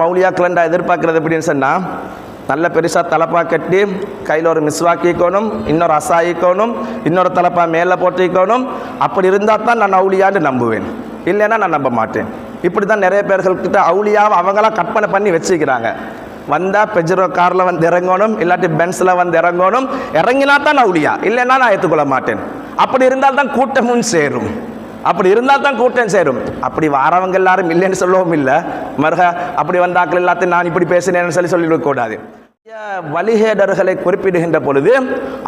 மௌலியாக்கலண்டா எதிர்பார்க்கறது எப்படின்னு சொன்னால், நல்ல பெருசாக தலப்பா கட்டி கையில் ஒரு மிஸ்வாக்கிக்கணும், இன்னொரு அசாயிக்கணும், இன்னொரு தலப்பா மேலே போட்டிக்கணும். அப்படி இருந்தால் தான் நான் அவுளியான்னு நம்புவேன், இல்லைன்னா நான் நம்ப மாட்டேன். இப்படி தான் நிறைய பேர்கள்கிட்ட அவுளியாவை அவங்களாம் கற்பனை பண்ணி வச்சுக்கிறாங்க. வந்தால் பெஜரோ காரில் வந்து இறங்கணும், இல்லாட்டி பென்ஸில் வந்து இறங்கணும், இறங்கினா தான் அவுளியா, இல்லைன்னா நான் ஏற்றுக்கொள்ள மாட்டேன். அப்படி இருந்தால் தான் கூட்டமும் சேரும், அப்படி இருந்தால் தான் கூட்டம் சேரும். அப்படி வாரவங்க எல்லாரும் இல்லைன்னு சொல்லவும் இல்லை, மருக அப்படி வந்தாக்கள் எல்லாத்தையும் நான் இப்படி பேசினேன்னு சொல்லிவிடக்கூடாது. வழிகேடர்களை குறிப்பிடுகின்ற பொழுது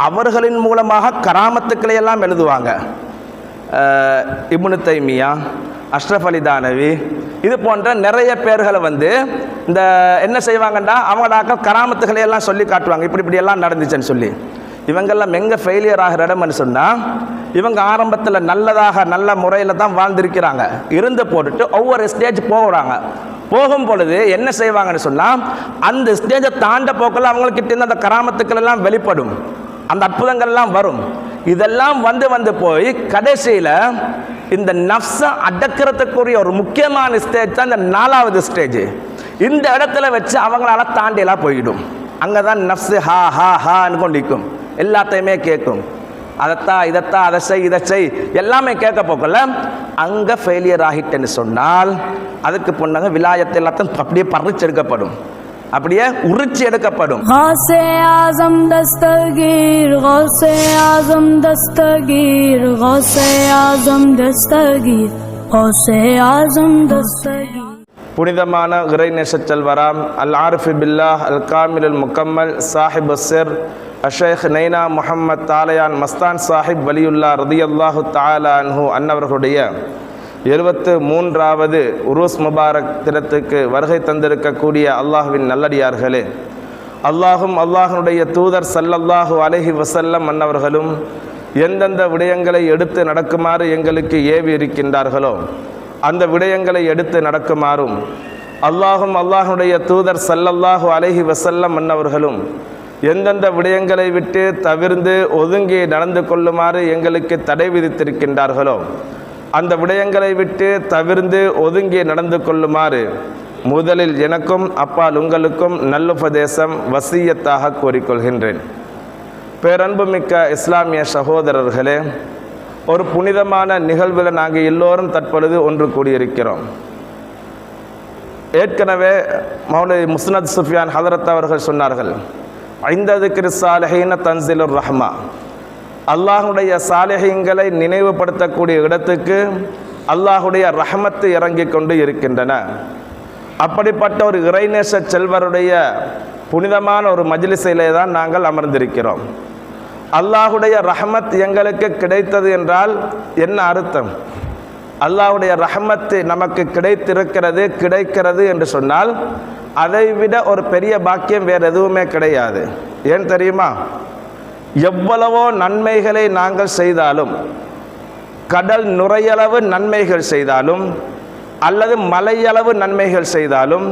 அவர்களின் மூலமாக கராமத்துக்களை எல்லாம் எழுதுவாங்க. இப்னு தைமியா, அஷ்ரஃப் அலி தானவி, இது போன்ற நிறைய பேர்களை வந்து இந்த என்ன செய்வாங்கண்டா, அவங்களாக்க கராமத்துக்களை எல்லாம் சொல்லி காட்டுவாங்க, இப்படி எல்லாம் நடந்துச்சுன்னு சொல்லி. இவங்கெல்லாம் எங்கே ஃபெயிலியர் ஆகிற இடம்னு சொன்னால், இவங்க ஆரம்பத்தில் நல்ல முறையில் தான் வாழ்ந்திருக்கிறாங்க. இருந்து போட்டுட்டு ஒவ்வொரு ஸ்டேஜ் போகிறாங்க. போகும் பொழுது என்ன செய்வாங்கன்னு சொன்னால், அந்த ஸ்டேஜை தாண்ட போக்கில் அவங்கக்கிட்ட அந்த கராமத்துக்கள் எல்லாம் வெளிப்படும், அந்த அற்புதங்கள்லாம் வரும். இதெல்லாம் வந்து போய் கடைசியில் இந்த நஃப்ஸை அடக்கிறதுக்குரிய ஒரு முக்கியமான ஸ்டேஜ் தான் இந்த 4வது ஸ்டேஜ். இந்த இடத்துல வச்சு அவங்களால தாண்டியெல்லாம் போயிடும். அங்கே தான் நஃப்ஸு ஹா ஹா ஹான்னு கொண்டிருக்கும், எல்லாத்தையுமே கேட்கும். அதைத்தான் இதைத்தான் அதை செய் இதை செய் எல்லாமே கேட்க போக்கல அங்கே ஃபெயிலியர் ஆகிட்டேன்னு சொன்னால், அதுக்கு பொண்ணாங்க விலாயத்தை எல்லாத்தையும் அப்படியே பறிச்செடுக்கப்படும், அப்படியே உரிச்சு எடுக்கப்படும். கௌஸே ஆஸம் தஸ்தகீர், கௌஸே ஆஸம் தஸ்தகீர், கௌஸே ஆஸம் தஸ்தகீர், கௌஸே ஆஸம் தஸ்தகீர். புனிதமான இறைநேச செல்வராம் அல் ஆரிஃபி பில்லாஹ் அல் காமில் அல் முக்கம்மல் சாஹிப் சிர் அஷேக் நைனா முஹம்மத் தாலயான் மஸ்தான் சாஹிப் வலியுல்லா ரதியல்லாஹு தஆலா அன்ஹு அன்னவர்களுடைய 73வது உருஸ் முபாரக் தினத்துக்கு வருகை தந்திருக்கக்கூடிய அல்லாஹ்வின் நல்லடியார்களே, அல்லாஹும் அல்லாஹனுடைய தூதர் ஸல்லல்லாஹு அலைஹி வஸல்லம் அன்னவர்களும் எந்தெந்த விடயங்களை எடுத்து நடக்குமாறு எங்களுக்கு ஏவி இருக்கின்றார்களோ அந்த விடயங்களை எடுத்து நடக்குமாறும், அல்லாஹும் அல்லாஹனுடைய தூதர் ஸல்லல்லாஹு அலைஹி வஸல்லம் அன்னவர்களும் எந்தெந்த விடயங்களை விட்டு தவிர்ந்து ஒதுங்கி நடந்து கொள்ளுமாறு எங்களுக்கு தடை விதித்திருக்கின்றார்களோ அந்த விடயங்களை விட்டு தவிர்ந்து ஒதுங்கி நடந்து கொள்ளுமாறு முதலில் எனக்கும் அப்பால் உங்களுக்கும் நல்லுபதேசம் வசியத்தாக கூறிக்கொள்கின்றேன். பேரன்புமிக்க இஸ்லாமிய சகோதரர்களே, ஒரு புனிதமான நிகழ்வில் நாங்கள் எல்லோரும் தற்பொழுது ஒன்று கூடியிருக்கிறோம். ஏற்கனவே மௌலவி முஸ்னத் சுஃபியான் ஹதரத் அவர்கள் சொன்னார்கள், ஐந்ததுக்கு சாலிஹீன தன்சிலுர் ரஹ்மா, அல்லாஹுடைய சாலிஹீன்களை நினைவுபடுத்தக்கூடிய இடத்துக்கு அல்லாஹுடைய ரஹமத்து இறங்கி கொண்டு இருக்கின்றன. அப்படிப்பட்ட ஒரு இறைநேச செல்வருடைய புனிதமான ஒரு மஜ்லிஸிலே தான் நாங்கள் அமர்ந்திருக்கிறோம். அல்லாஹுடைய ரஹமத் எங்களுக்கு கிடைத்தது என்றால் என்ன அர்த்தம்? அல்லாஹுடைய ரஹமத்து நமக்கு கிடைக்கிறது என்று சொன்னால் அதைவிட ஒரு பெரிய பாக்கியம் வேறு எதுவுமே கிடையாது. ஏன் தெரியுமா? எவ்வளவோ நன்மைகளை நாங்கள் செய்தாலும், கடல் நுரையளவு நன்மைகள் செய்தாலும் அல்லது மலையளவு நன்மைகள் செய்தாலும்,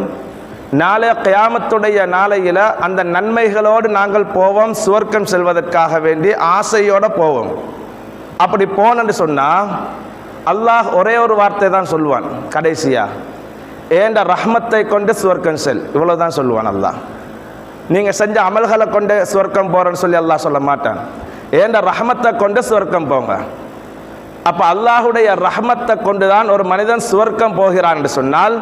நாளை கியாமத்துடைய நாளையில் அந்த நன்மைகளோடு நாங்கள் போவோம், சுவர்க்கம் செல்வதற்காக வேண்டி ஆசையோடு போவோம். அப்படி போனன்னு சொன்னால் அல்லாஹ் ஒரே ஒரு வார்த்தை தான் சொல்லுவான் கடைசியா, ஏண்ட ரஹ்மத்தை கொண்டு சுவர்க்கம் செல், இவ்வளோதான் சொல்லுவான் அல்லாஹ். நீங்கள் செஞ்ச அமல்களை கொண்டு சுவர்க்கம் போகிறேன்னு சொல்லி அல்லாஹ் சொல்ல மாட்டான், ஏண்ட ரஹ்மத்தை கொண்டு சுவர்க்கம் போங்க. அப்போ அல்லாஹுடைய ரஹ்மத்தை கொண்டு தான் ஒரு மனிதன் சுவர்க்கம் போகிறான் என்று சொன்னால்,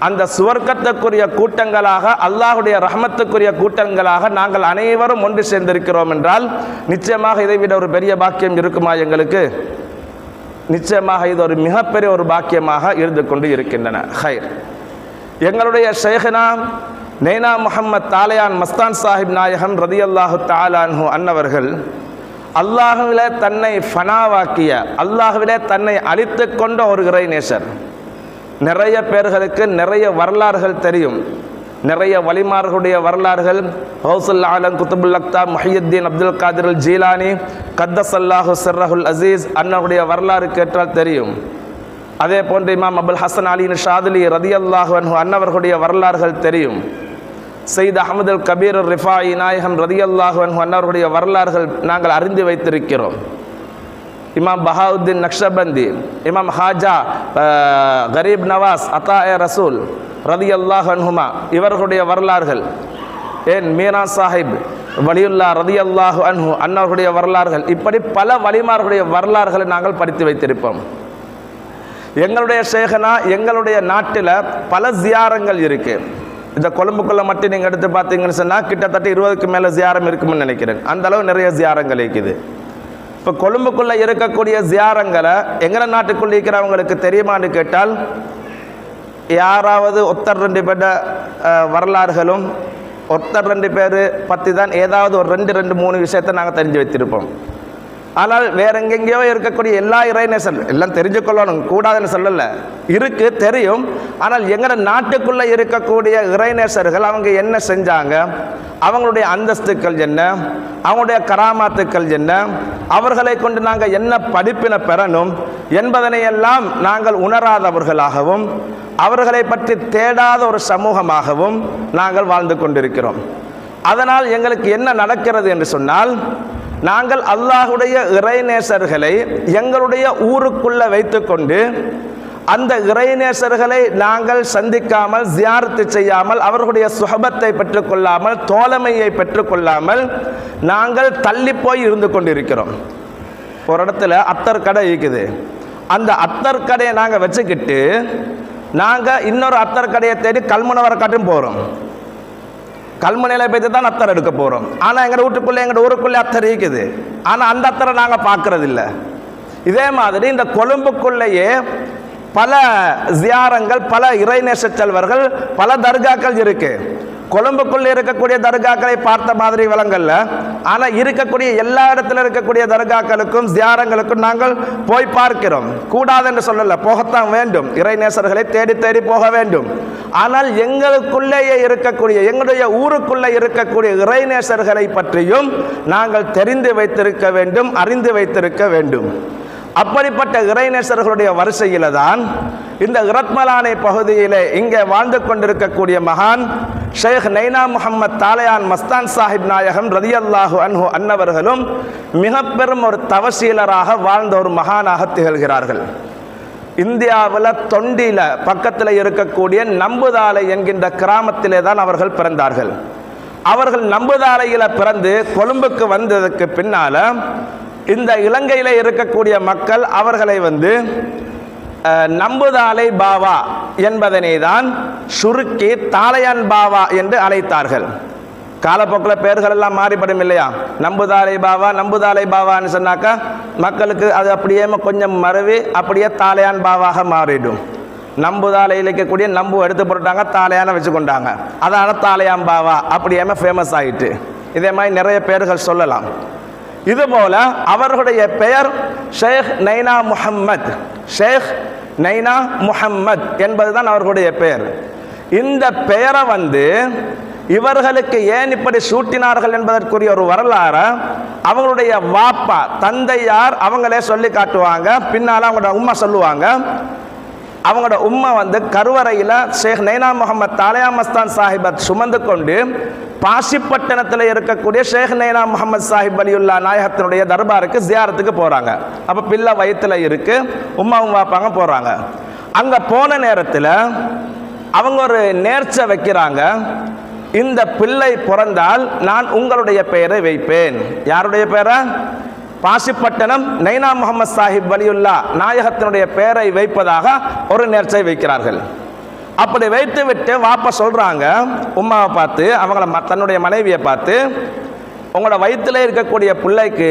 அந்த சுவர்க்கத்துக்குரிய கூட்டங்களாக, அல்லாஹுடைய ரஹ்மத்துக்குரிய கூட்டங்களாக நாங்கள் அனைவரும் ஒன்று சேர்ந்திருக்கிறோம் என்றால் நிச்சயமாக இதை விட ஒரு பெரிய பாக்கியம் இருக்குமா எங்களுக்கு? நிச்சயமாக இது ஒரு மிகப்பெரிய ஒரு பாக்கியமாக இருந்து கொண்டு இருக்கின்றன. ஹைர், எங்களுடைய ஷேഖனா நைனா முஹம்மத் தாலயான் மஸ்தான் சாஹிப் நாயகம் ரதியல்லாஹு தஆலா அன்ஹு அன்னவர்கள் அல்லாஹ்விலே தன்னை ஃபனாவாக்கிய, அல்லாஹ்விலே தன்னை அழித்து கொண்ட ஒரு இறைநேசர். நிறைய பேர்களுக்கு நிறைய வரலாறுகள் தெரியும், நிறைய வலிமார்களுடைய வரலாறுகள். கௌசுல் ஆலம் குத்துபுல் அக்தாப் முஹியுத்தீன் அப்துல் காதிர் அல் ஜீலானி கத்தஸல்லாஹு சிர்ரஹுல் அசீஸ் அன்னருடைய வரலாறு கேட்டால் தெரியும். அதே போன்று இமாம் அபுல் ஹசன் அலி ஷாதுலி ரதியல்லாஹு அன்ஹு அன்னவர்களுடைய வரலாறுகள் தெரியும். சையத் அஹமது அல் கபீர் ரிஃபாயி நாயகம் ரதியல்லாஹு அன்ஹு அன்னவர்களுடைய வரலாறுகள் நாங்கள் அறிந்து வைத்திருக்கிறோம். இமாம் பஹாவுத்தீன் நக்ஷபந்தி, இமாம் ஹாஜா கரீப் நவாஸ் அத்தாஏ ரசூல் ரதியல்லாஹு அன்ஹுமா இவர்களுடைய வரலாறுகள், ஏன் மீரா சாஹிப் வலியுல்லா ரதியல்லாஹு அன்ஹு அன்னவர்களுடைய வரலாறுகள், இப்படி பல வலிமார்களுடைய வரலாறுகளை நாங்கள் படித்து வைத்திருப்போம். எங்களுடைய ஷேகனா எங்களுடைய நாட்டில் பல ஜியாரங்கள் இருக்குது. இந்த கொழும்புக்குள்ளே மட்டும் நீங்கள் எடுத்து பார்த்தீங்கன்னு சொன்னால் கிட்டத்தட்ட 20க்கு மேலே ஜியாரம் இருக்குமென்னு நினைக்கிறேன். அந்த அளவு நிறைய ஜியாரங்கள் இருக்குது. இப்போ கொழும்புக்குள்ளே இருக்கக்கூடிய ஜியாரங்களை எங்கள் நாட்டுக்குள்ளே இருக்கிறவங்களுக்கு தெரியுமான்னு கேட்டால், யாராவது ஒருத்தர் 2 பேர் வரலாறுகளும் ஒருத்தர் 2 பேர் பற்றி தான் ஏதாவது ஒரு 2-3 விஷயத்தை நாங்கள் தெரிஞ்சு வைத்திருப்போம். ஆனால் வேற எங்கெங்கேயோ இருக்கக்கூடிய எல்லா இறைநேசர் எல்லாம் தெரிஞ்சுக்கொள்ளணும் கூடாதுன்னு சொல்லலை, இருக்கு தெரியும். ஆனால் எங்களோட நாட்டுக்குள்ளே இருக்கக்கூடிய இறைநேசர்கள் அவங்க என்ன செஞ்சாங்க, அவங்களுடைய அந்தஸ்துக்கள் என்ன, அவங்களுடைய கராமாத்துக்கள் என்ன, அவர்களை கொண்டு நாங்கள் என்ன படிப்பினை பெறணும் என்பதனையெல்லாம் நாங்கள் உணராதவர்களாகவும் அவர்களை பற்றி தேடாத ஒரு சமூகமாகவும் நாங்கள் வாழ்ந்து கொண்டிருக்கிறோம். அதனால் எங்களுக்கு என்ன நடக்கிறது என்று சொன்னால், நாங்கள் அல்லாஹுடைய இறைநேசர்களை எங்களுடைய ஊருக்குள்ளே வைத்துக்கொண்டு அந்த இறைநேசர்களை நாங்கள் சந்திக்காமல், ஜியாரத்து செய்யாமல், அவர்களுடைய சுஹபத்தை பெற்றுக்கொள்ளாமல், தோழமையை பெற்றுக்கொள்ளாமல் நாங்கள் தள்ளி போய் இருந்து கொண்டிருக்கிறோம். ஒரு இடத்துல அத்தர் கடை இருக்குது. அந்த அத்தர் கடையை நாங்கள் வச்சுக்கிட்டு நாங்கள் இன்னொரு அத்தர் கடையை தேடி கல்முனை காட்டும் போகிறோம். கல்முனையில் போய்த்து தான் அத்தர் எடுக்க போகிறோம். ஆனால் எங்கள் வீட்டுக்குள்ளே எங்கள் ஊருக்குள்ளே அத்தர் இருக்குது. ஆனால் அந்த அத்தரை நாங்கள் பார்க்கறதில்ல. இதே மாதிரி இந்த கொழும்புக்குள்ளேயே பல ஜியாரங்கள், பல இறைநேச செல்வர்கள், பல தர்காக்கள் இருக்கு. கொழும்புக்குள்ளே இருக்கக்கூடிய தர்காக்களை பார்த்த மாதிரி விலங்கல்ல, ஆனால் இருக்கக்கூடிய எல்லா இடத்துல இருக்கக்கூடிய தர்காக்களுக்கும் ஜியாரங்களுக்கும் நாங்கள் போய் பார்க்கிறோம். கூடாது என்று சொல்லல, போகத்தான் வேண்டும், இறைநேசர்களை தேடி தேடி போக வேண்டும். ஆனால் எங்களுக்குள்ளேயே இருக்கக்கூடிய, எங்களுடைய ஊருக்குள்ளே இருக்கக்கூடிய இறைநேசர்களை பற்றியும் நாங்கள் தெரிந்து வைத்திருக்க வேண்டும், அறிந்து வைத்திருக்க வேண்டும். அப்படிப்பட்ட இறைநேசர்களுடைய வரிசையில தான் இந்த இரத்மலானை பகுதியிலே இங்கே வாழ்ந்து கொண்டிருக்கக்கூடிய மகான் ஷேக் நைனா முஹம்மத் தாலையான் மஸ்தான் சாஹிப் நாயகம் ரதியல்லாஹு அன்ஹு அன்னவர்களும் மிக பெரும் ஒரு தவசீலராக வாழ்ந்த ஒரு மகானாக திகழ்கிறார்கள். இந்தியாவில் தொண்டியில பக்கத்தில் இருக்கக்கூடிய நம்புதாலை என்கின்ற கிராமத்திலே தான் அவர்கள் பிறந்தார்கள். அவர்கள் நம்புதாலையில் பிறந்து கொழும்புக்கு வந்ததுக்கு பின்னால இந்த இலங்கையில் இருக்கக்கூடிய மக்கள் அவர்களை நம்புதாலை பாவா என்பதனை தான் சுருக்கி தாலையான் பாவா என்று அழைத்தார்கள். காலப்போக்கில் பெயர்கள் எல்லாம் மாறிப்படும் இல்லையா? நம்புதாலை பாவா, நம்புதாலை பாவான்னு சொன்னாக்கா மக்களுக்கு அது அப்படியே கொஞ்சம் மறவி அப்படியே தாலையான் பாவாக மாறிடும். நம்புதாலையில் இருக்கக்கூடிய நம்பு எடுத்து போட்டாங்க, தாலையான வச்சு கொண்டாங்க, அதனால தாலையான் பாவா அப்படியே ஃபேமஸ் ஆகிட்டு. இதே மாதிரி நிறைய பெயர்கள் சொல்லலாம். இதுபோல அவர்களுடைய பெயர் ஷேக் நைனா முஹம்மத். ஷேக் நைனா முஹம்மத் என்பதுதான் அவர்களுடைய பெயர். இந்த பெயரை இவர்களுக்கு ஏன் இப்படி சூட்டினார்கள் என்பதற்குரிய ஒரு வரலாறு அவங்களுடைய வாப்பா, தந்தையார் அவங்களே சொல்லி காட்டுவாங்க. பின்னால் அவங்களோட உம்மா சொல்லுவாங்க. அவங்களோட உம்மா கருவறையில் ஷேக் நைனா முஹம்மத் தாலையா மஸ்தான் சாஹிபை சுமந்து கொண்டு பாசிப்பட்டணத்தில் இருக்கக்கூடிய ஷேக் நைனா முஹம்மத் சாஹிப் வலியுல்லா நாயகத்தினுடைய தர்பாருக்கு ஜியாரத்துக்கு போகிறாங்க. அப்போ பிள்ளை வயிற்றுல இருக்கு, உம்மாவும் வாப்பாங்க போகிறாங்க. அங்கே போன நேரத்தில் அவங்க ஒரு நேர்ச்சை வைக்கிறாங்க. இந்த பிள்ளை பிறந்தால் நான் உங்களுடைய பெயரை வைப்பேன். யாருடைய பெயரை? பாசிப்பட்டணம் நைனா முஹம்மத் சாஹிப் வலியுல்லா நாயகத்தினுடைய பெயரை வைப்பதாக ஒரு நேர்ச்சை வைக்கிறார்கள். அப்படி வைத்து விட்டு வாப்பா சொல்றாங்க உம்மாவை பார்த்து, அவங்கள தன்னுடைய மனைவியை பார்த்து, உங்களோட வயிற்றுல இருக்கக்கூடிய பிள்ளைக்கு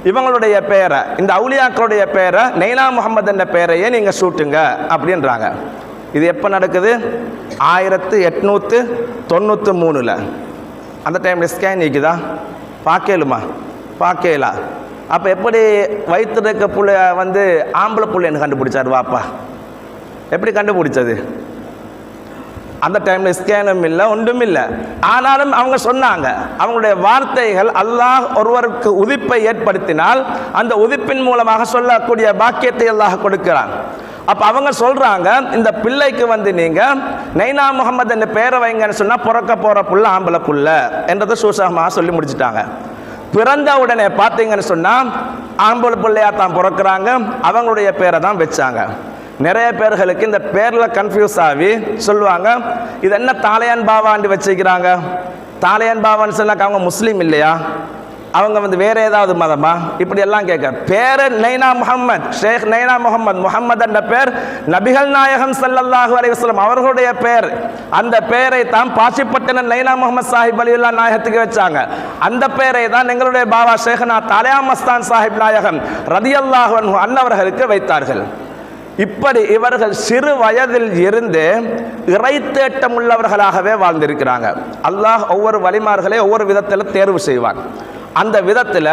இவங்களுடைய பெயரை, இந்த அவுலியாக்களுடைய பெயரை நைனா முஹம்மது என்ற பெயரையே நீங்க சூட்டுங்க அப்படின்றாங்க. இது எப்போ நடக்குது? 1893. அந்த டைம்ல ஸ்கேன் நீக்குதா? பார்க்கலுமா? பார்க்கலா. அப்போ எப்படி வயிற்று இருக்க புள்ள ஆம்பளை புள்ளைன்னு கண்டுபிடிச்சார் வாப்பா? எப்படி கண்டுபிடிச்சது? அந்த டைம்ல ஸ்கேனும் இல்லை, ஒன்றும் இல்லை. ஆனாலும் அவங்க சொன்னாங்க, அவங்களுடைய வார்த்தைகள் அல்லாஹ் ஒருவருக்கு உதிப்பை ஏற்படுத்தினால் அந்த உதிப்பின் மூலமாக சொல்லக்கூடிய பாக்கியத்தை அல்லாஹ் கொடுக்கிறான். அப்போ அவங்க சொல்றாங்க, இந்த பிள்ளைக்கு நீங்க நைனா முஹம்மது என்ற பெயரை வைங்கன்னு சொன்னா பிறக்க போற புள்ள ஆம்பளை புள்ள என்றதை சூசகமாக சொல்லி முடிச்சுட்டாங்க. பிறந்த உடனே பார்த்தீங்கன்னு சொன்னால் ஆம்பளை பிள்ளையா தான் பிறக்கிறாங்க, அவங்களுடைய பேரை தான் வச்சாங்க. நிறைய பேர்களுக்கு இந்த பேரில் கன்ஃபியூஸ் ஆகி சொல்லுவாங்க, இது என்ன தாலையான் பாவான்னு வச்சுக்கிறாங்க. தாலையான் பாவான்னு சொன்னாக்க அவங்க முஸ்லீம் இல்லையா, அவங்க வந்து வேற ஏதாவது மதமா, இப்படி எல்லாம் கேட்க. பேரு நைனா முஹம்மத், ஷேக் நைனா முஹம்மத். முஹம்மது என்ற பேர் நபிகள் நாயகம் ஸல்லல்லாஹு அலைஹி வஸல்லம் அவர்களுடைய பேர். அந்த பெயரை தான் பாசிப்பட்டின நைனா முஹம்மது சாஹிப் வலியுல்லா நாயகத்துக்கு வச்சாங்க. அந்த பெயரை தான் எங்களுடைய பாபா ஷேக்னா தாலியா மஸ்தான் சாஹிப் நாயகம் ரலியல்லாஹு அன்ஹு அன்னவர்களுக்கு வைத்தார்கள். இப்படி இவர்கள் சிறு வயதில் இருந்து இறை தேட்டம் உள்ளவர்களாகவே வாழ்ந்திருக்கிறாங்க. அல்லாஹ் ஒவ்வொரு வலிமார்களை ஒவ்வொரு விதத்தில் தேர்வு செய்வான். அந்த விதத்தில்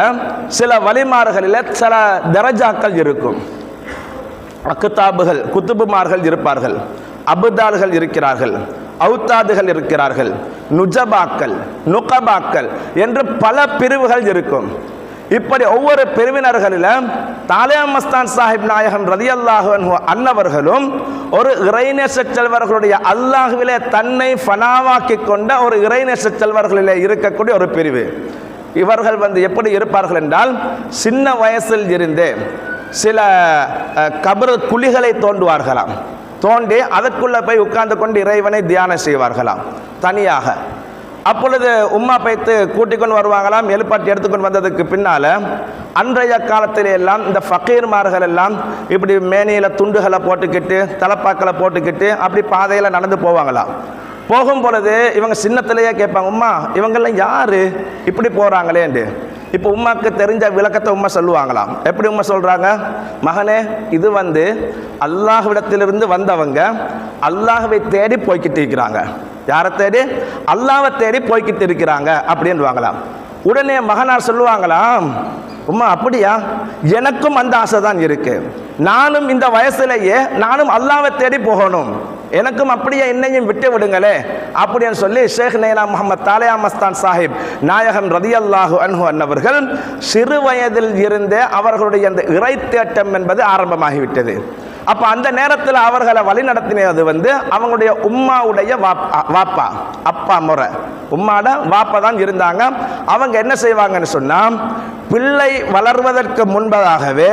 சில வலிமார்களில் சில தரஜாக்கள் இருக்கும். அக்குதாபுகள் குத்துபுமார்கள் இருப்பார்கள், அபுதால்கள் இருக்கிறார்கள், அவுத்தாதுகள் இருக்கிறார்கள், நுஜபாக்கள், நுகபாக்கள் என்று பல பிரிவுகள் இருக்கும். இப்படி ஒவ்வொரு பிரிவினர்களில் தாலியா மஸ்தான் சாஹிப் நாயகம் ரலியல்லாஹு அன்ஹு அன்னவர்களும் ஒரு இறைநேச செல்வர்களுடைய அல்லாஹ்விலே தன்னை ஃபனாவாக்கி கொண்ட ஒரு இறைநேச செல்வர்களிலே இருக்கக்கூடிய ஒரு பிரிவு. இவர்கள் வந்து எப்படி இருப்பார்கள் என்றால், சின்ன வயசில் இருந்தே சில கபர் குழிகளை தோண்டுவார்களாம். தோண்டி அதற்குள்ளே போய் உட்கார்ந்து கொண்டு இறைவனை தியானம் செய்வார்களாம் தனியாக. அப்பொழுது உம்மா பைத்து கூட்டிக் கொண்டு வருவாங்களாம். எழுப்பாட்டி எடுத்துக்கொண்டு வந்ததுக்கு பின்னால் அன்றைய காலத்திலே எல்லாம் இந்த ஃபக்கீர்மார்கள் எல்லாம் இப்படி மேனியில் துண்டுகளை போட்டுக்கிட்டு தலப்பாக்களை போட்டுக்கிட்டு அப்படி பாதையில் நடந்து போவாங்களாம். போகும் பொழுது இவங்க சின்னத்திலேயே கேட்பாங்க, உம்மா இவங்கெல்லாம் யாரு இப்படி போகிறாங்களேண்டு. இப்போ உம்மாக்கு தெரிஞ்ச விளக்கத்தை உம்மா சொல்லுவாங்களாம். எப்படி உம்மா சொல்கிறாங்க, மகனே இது வந்து அல்லாஹ்விடத்திலிருந்து வந்தவங்க அல்லாஹ்வை தேடி போய்கிட்டு இருக்கிறாங்க. யாரை தேடி? அல்லாஹ்வை தேடி போய்கிட்டு இருக்கிறாங்க அப்படின்வாங்களாம். உடனே மகனார் சொல்லுவாங்களாம், உம்மா அப்படியா, எனக்கும் அந்த ஆசை தான் இருக்கு. நானும் இந்த வயசுலேயே நானும் அல்லாஹ்வை தேடி போகணும், எனக்கும் அப்படியே என்னையும் விட்டு விடுங்களே அப்படின்னு சொல்லி ஷேக் நைனா முஹம்மத் தாலியா மஸ்தான் சாஹிப் நாயகம் ரலியல்லாஹு அன்ஹு அன்னவர்கள் சிறு வயதில் இருந்தே அவர்களுடைய அந்த இறை தேட்டம் என்பது ஆரம்பமாகிவிட்டது. அப்போ அந்த நேரத்தில் அவர்களை வழிநடத்தினது வந்து அவங்களுடைய உம்மாவுடைய வாப்பா, அப்பா முறை உம்மாட வாப்பா தான் இருந்தாங்க. அவங்க என்ன செய்வாங்கன்னு சொன்னால், பிள்ளை வளர்வதற்கு முன்பதாகவே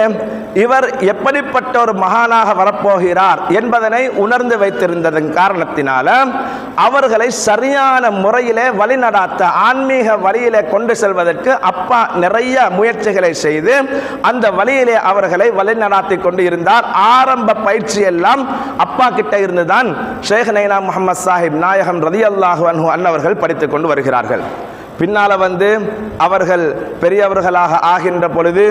இவர் எப்படிப்பட்ட ஒரு மகானாக வரப்போகிறார் என்பதனை உணர்ந்து வைத்திருந்ததன் காரணத்தினால அவர்களை சரியான முறையிலே வழிநடாத்த ஆன்மீக வழியிலே கொண்டு செல்வதற்கு அப்பா நிறைய முயற்சிகளை செய்து அந்த வழியிலே அவர்களை வழிநடாத்தி கொண்டு இருந்தார். ஆரம்ப பயிற்சி எல்லாம் அப்பா கிட்ட இருந்துதான் ஷேக் நைனா முஹம்மது சாஹிப் நாயகம் ரலியல்லாஹு அன்ஹு அன்னவர்கள் படித்துக் கொண்டு வருகிறார்கள். பின்னால் வந்து அவர்கள் பெரியவர்களாக ஆகின்ற பொழுது